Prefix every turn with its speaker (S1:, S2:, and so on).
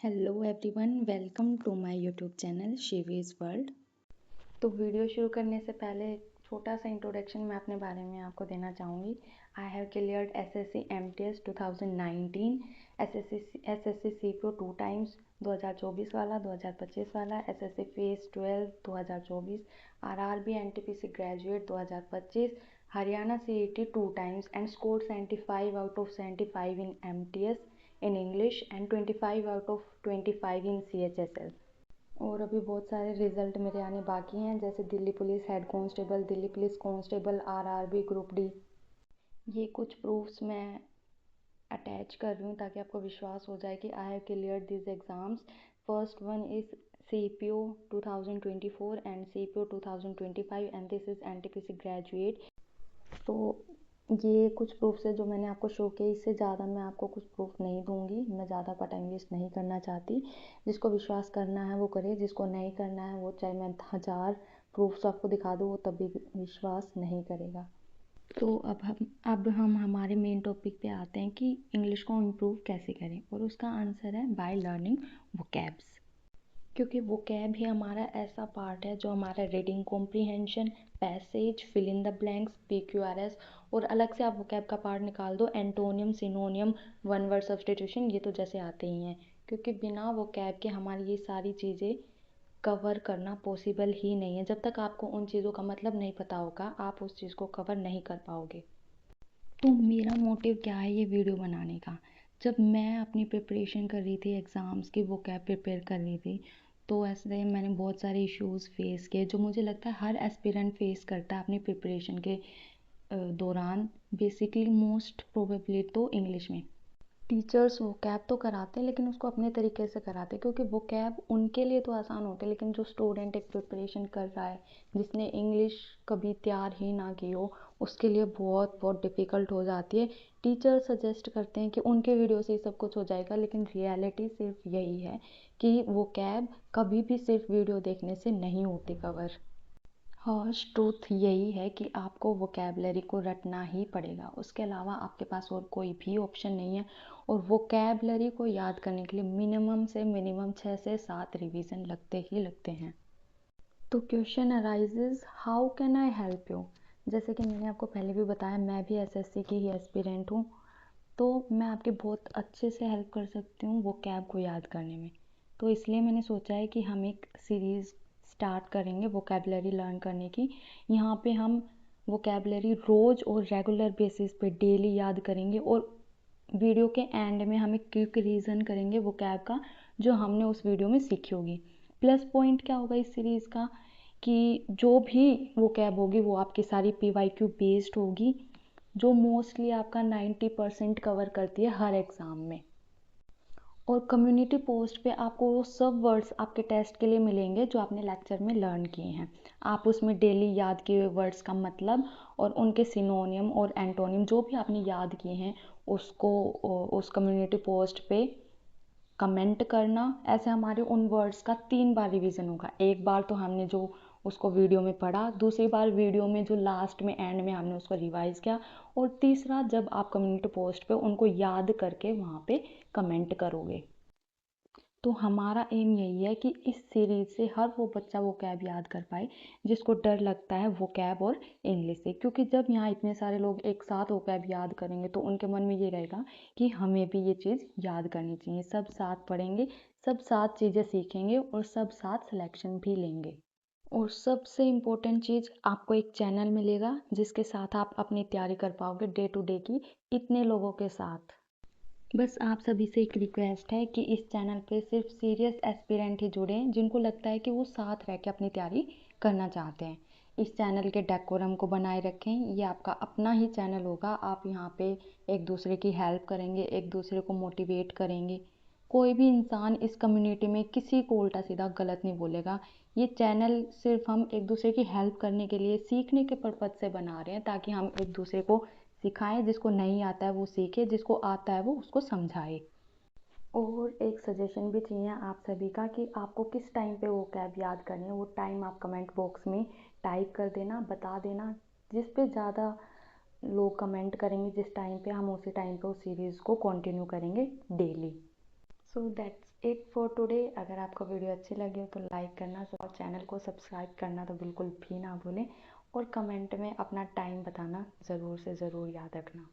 S1: Hello everyone, welcome to my YouTube channel Shivi's world. तो video शुरू करने से पहले छोटा सा इंट्रोडक्शन मैं अपने बारे में आपको देना चाहूँगी। I have cleared SSC MTS 2019, SSC CPO 2 times 2024 वाला, 2025 वाला, SSC phase 12 2024, RRB NTPC graduate 2025, Haryana CET 2 times and scored 75 out of 75 in MTS in English and 25 out of 25 in CHSL। और अभी बहुत सारे रिजल्ट मेरे आने बाकी हैं, जैसे Delhi police head constable, Delhi police constable, RRB group D. ये कुछ प्रूफ्स मैं अटैच कर रही हूँ ताकि आपको विश्वास हो जाए कि I have cleared this exams. First one is CPO 2024 and CPO 2025 and this is NTPC graduate. तो ये कुछ प्रूफ्स है जो मैंने आपको शो किए। इससे ज़्यादा मैं आपको कुछ प्रूफ नहीं दूंगी, मैं ज़्यादा का टाइम वेस्ट नहीं करना चाहती। जिसको विश्वास करना है वो करे, जिसको नहीं करना है वो चाहे मैं 1000 प्रूफ्स आपको दिखा दूँ वो तब भी विश्वास नहीं करेगा। तो अब हम हमारे मेन टॉपिक पे आते हैं कि इंग्लिश को इम्प्रूव कैसे करें, और उसका आंसर है बाय लर्निंग वोकैब्स। क्योंकि वोकैब ही हमारा ऐसा पार्ट है जो हमारा reading comprehension, passage, fill in the blanks, PQRS, और अलग से आप वोकैब का पार्ट निकाल दो, एंटोनियम, सिनोनियम, वन वर्ड सब्स्टिट्यूशन, ये तो जैसे आते ही हैं। क्योंकि बिना वोकैब के हमारी ये सारी चीज़ें कवर करना पॉसिबल ही नहीं है। जब तक आपको उन चीज़ों का मतलब नहीं पता होगा आप उस चीज़ को कवर नहीं कर पाओगे। तो मेरा मोटिव क्या है ये वीडियो बनाने का? जब मैं अपनी प्रिपरेशन कर रही थी एग्ज़ाम्स की, वोकैब प्रिपेयर कर रही थी, तो ऐसे मैंने बहुत सारे इश्यूज़ फेस किए जो मुझे लगता है हर एस्पिरेंट फेस करता है अपनी प्रिपरेशन के दौरान। बेसिकली मोस्ट प्रोबेबली तो इंग्लिश में टीचर्स वोकैब तो कराते हैं लेकिन उसको अपने तरीके से कराते हैं, क्योंकि वोकैब उनके लिए तो आसान होते हैं, लेकिन जो स्टूडेंट एक प्रिपरेशन कर रहा है, जिसने इंग्लिश कभी तैयार ही ना की हो, उसके लिए बहुत बहुत डिफ़िकल्ट हो जाती है। टीचर सजेस्ट करते हैं कि उनके वीडियो से ही सब कुछ हो जाएगा, लेकिन रियलिटी सिर्फ यही है कि वोकैब कभी भी सिर्फ वीडियो देखने से नहीं होती कवर। हर्श ट्रूथ यही है कि आपको वोकैबलरी को रटना ही पड़ेगा, उसके अलावा आपके पास और कोई भी ऑप्शन नहीं है। और वोकैबलरी को याद करने के लिए मिनिमम से मिनिमम 6 से 7 रिवीजन लगते ही लगते हैं। तो question arises, how can I help you? जैसे कि मैंने आपको पहले भी बताया, मैं भी एसएससी की ही एस्पिरेंट हूँ, तो मैं आपकी बहुत अच्छे से हेल्प कर सकती हूँ वोकैब को याद करने में। तो इसलिए मैंने सोचा है कि हम एक सीरीज़ स्टार्ट करेंगे वोकैबलरी लर्न करने की। यहाँ पे हम वोकैबलरी रोज़ और रेगुलर बेसिस पे डेली याद करेंगे, और वीडियो के एंड में हम एक क्विक रिवीजन करेंगे वोकैब का जो हमने उस वीडियो में सीखी होगी। प्लस पॉइंट क्या होगा इस सीरीज़ का कि जो भी वोकैब होगी वो आपकी सारी PYQ बेस्ड होगी, जो मोस्टली आपका 90% कवर करती है हर एग्ज़ाम में। और कम्युनिटी पोस्ट पे आपको वो सब वर्ड्स आपके टेस्ट के लिए मिलेंगे जो आपने लेक्चर में लर्न किए हैं। आप उसमें डेली याद किए हुए वर्ड्स का मतलब और उनके सिनोनियम और एंटोनियम जो भी आपने याद किए हैं उसको उस कम्युनिटी पोस्ट पे कमेंट करना। ऐसे हमारे उन वर्ड्स का 3 बार रिवीजन होगा। एक बार तो हमने जो उसको वीडियो में पढ़ा, दूसरी बार वीडियो में जो लास्ट में एंड में हमने उसको रिवाइज किया, और तीसरा जब आप कम्युनिटी पोस्ट पे उनको याद करके वहाँ पे कमेंट करोगे। तो हमारा एम यही है कि इस सीरीज़ से हर वो बच्चा वोकैब याद कर पाए जिसको डर लगता है वोकैब और इंग्लिश से। क्योंकि जब यहाँ इतने सारे लोग एक साथ वोकैब याद करेंगे तो उनके मन में ये रहेगा कि हमें भी ये चीज़ याद करनी चाहिए। सब साथ पढ़ेंगे, सब साथ चीज़ें सीखेंगे और सब साथ सिलेक्शन भी लेंगे। और सबसे इम्पोर्टेंट चीज़, आपको एक चैनल मिलेगा जिसके साथ आप अपनी तैयारी कर पाओगे डे टू डे की इतने लोगों के साथ। बस आप सभी से एक रिक्वेस्ट है कि इस चैनल पे सिर्फ सीरियस एस्पिरेंट ही जुड़ें जिनको लगता है कि वो साथ रह के अपनी तैयारी करना चाहते हैं। इस चैनल के डेकोरम को बनाए रखें, ये आपका अपना ही चैनल होगा। आप यहाँ पे एक दूसरे की हेल्प करेंगे, एक दूसरे को मोटिवेट करेंगे। कोई भी इंसान इस कम्युनिटी में किसी को उल्टा सीधा गलत नहीं बोलेगा। ये चैनल सिर्फ हम एक दूसरे की हेल्प करने के लिए, सीखने के पर्पज़ से बना रहे हैं, ताकि हम एक दूसरे को सिखाएं। जिसको नहीं आता है वो सीखे, जिसको आता है वो उसको समझाए। और एक सजेशन भी चाहिए आप सभी का कि आपको किस टाइम पे वो कैब याद करनी है, वो टाइम आप कमेंट बॉक्स में टाइप कर देना, बता देना। जिस पे ज़्यादा लोग कमेंट करेंगे जिस टाइम पे, हम उसी टाइम पे उस सीरीज़ को कंटिन्यू करेंगे daily. So that's it for today. अगर आपको वीडियो अच्छी लगी हो तो लाइक करना और चैनल को सब्सक्राइब करना तो बिल्कुल भी ना भूलें, और कमेंट में अपना टाइम बताना ज़रूर से ज़रूर याद रखना।